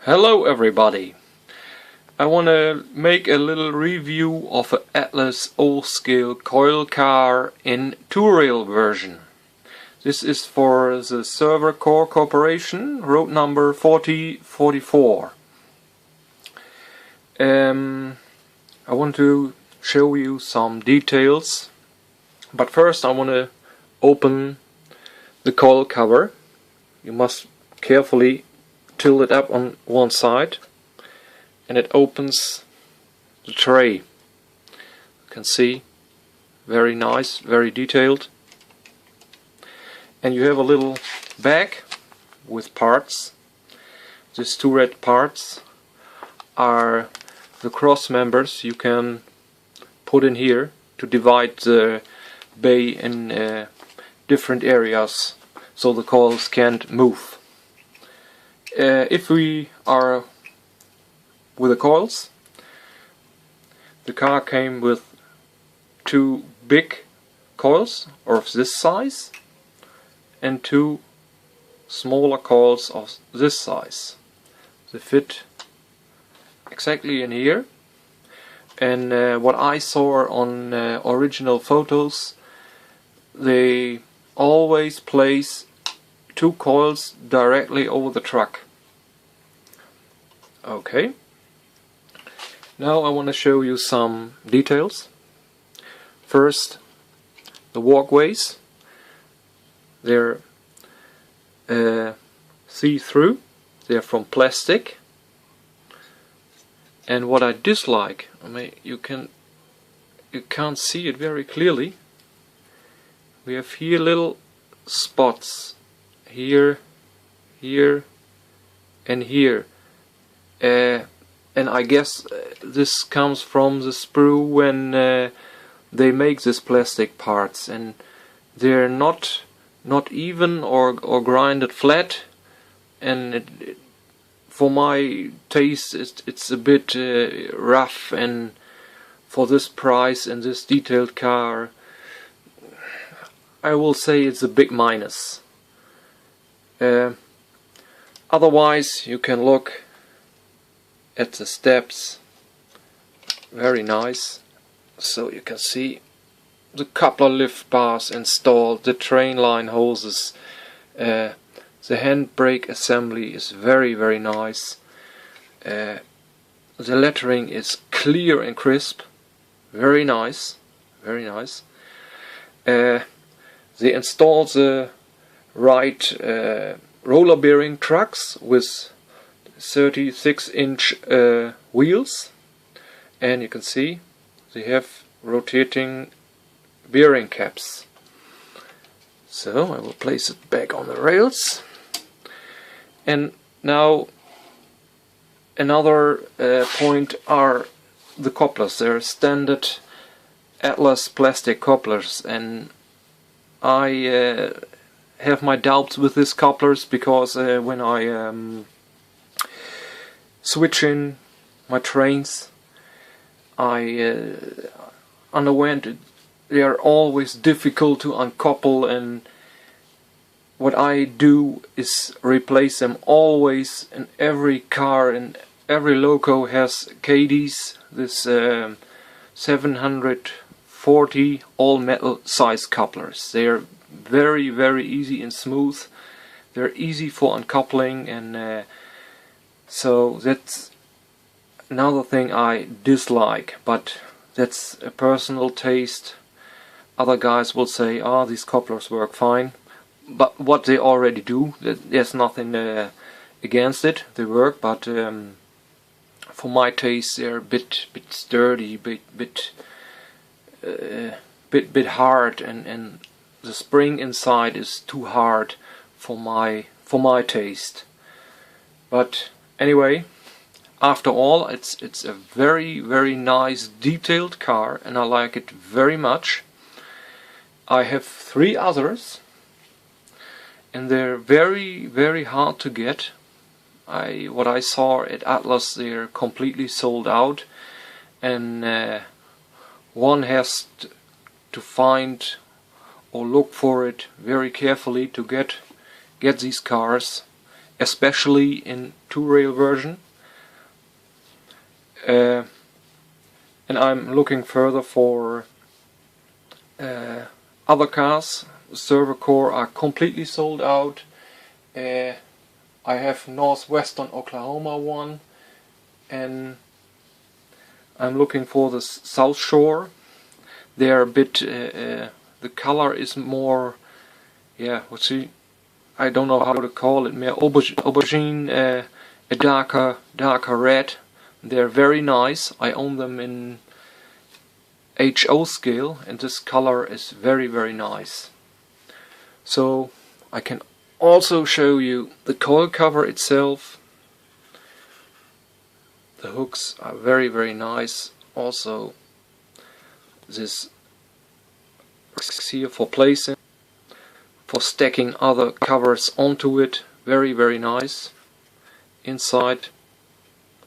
Hello everybody! I want to make a little review of an Atlas all-scale coil car in two-rail version. This is for the Server Core Corporation, road number 4044. I want to show you some details, but first I want to open the coil cover. You must carefully tilt it up on one side and it opens the tray. You can see, very nice, very detailed. And you have a little bag with parts. These two red parts are the cross members you can put in here to divide the bay in different areas so the coils can't move. If we are with the coils, the car came with two big coils of this size and two smaller coils of this size. They fit exactly in here, and what I saw on original photos, they always place two coils directly over the truck. Okay, now I want to show you some details. First, the walkways. They're see-through, they're from plastic, and what I dislike, you can't see it very clearly. We have here little spots, here, here, and here. And I guess this comes from the sprue when they make these plastic parts, and they're not even or grinded flat, and for my taste it's a bit rough, and for this price and this detailed car I will say it's a big minus. Otherwise you can look at the steps, very nice. So you can see the coupler lift bars installed, the train line hoses, the handbrake assembly is very nice. The lettering is clear and crisp, very nice, very nice. They installed the right roller bearing trucks with 36-inch wheels, and you can see they have rotating bearing caps. So I will place it back on the rails. And now another point are the couplers. They're standard Atlas plastic couplers, and I have my doubts with these couplers because when I switch in my trains, I underwent it. They are always difficult to uncouple, and what I do is replace them always in every car, and every loco has KDs, this 740 all metal size couplers. They are very easy and smooth. They're easy for uncoupling, and so that's another thing I dislike, but that's a personal taste. Other guys will say, these couplers work fine, but what they already do, there's nothing against it. They work, but for my taste they're a bit sturdy, bit hard, and the spring inside is too hard for my taste. But anyway, after all, it's a very nice detailed car, and I like it very much. I have three others, and they're very hard to get. What I saw at Atlas, they're completely sold out, and one has to find or look for it very carefully to get these cars. especially in two-rail version. And I'm looking further for other cars. Servo core are completely sold out. I have Northwestern Oklahoma one, and I'm looking for the South Shore. They're a bit, the color is more, yeah, what's see, I don't know how to call it, more aubergine, a darker red. They're very nice. I own them in HO scale, and this color is very nice. So I can also show you the coil cover itself. The hooks are very nice. Also this here for placing, for stacking other covers onto it. Very nice. Inside,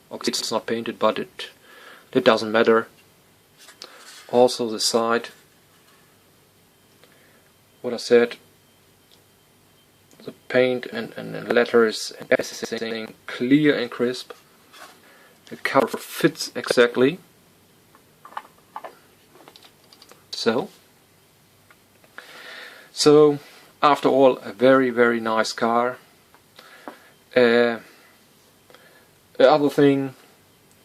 okay, it's not painted, but it doesn't matter. Also the side, what I said, the paint and letters and everything clear and crisp. The cover fits exactly. So after all, a very nice car. The other thing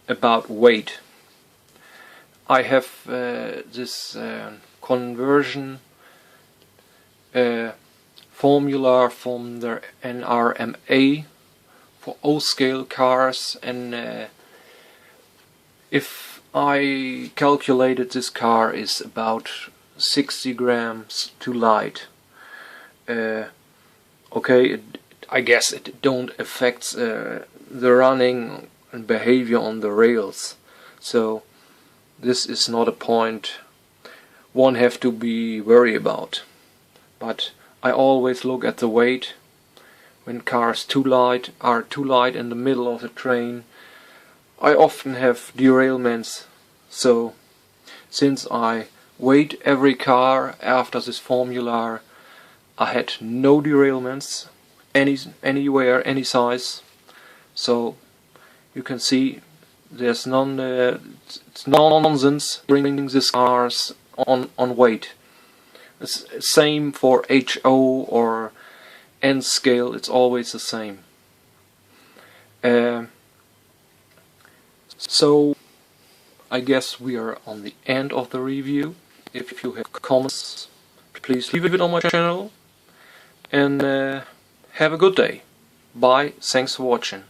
about weight, I have this conversion formula from the NRMA for O-scale cars, and if I calculated, this car is about 60 grams too light. Okay, I guess it don't affect the running and behavior on the rails, so this is not a point one have to be worried about. But I always look at the weight. When cars are too light in the middle of the train, I often have derailments. So since I weighed every car after this formula, I had no derailments anywhere, any size. So you can see there's it's nonsense bringing these cars on weight. It's same for HO or N scale, it's always the same. So I guess we are on the end of the review. If you have comments, please leave it on my channel, and have a good day. Bye, thanks for watching.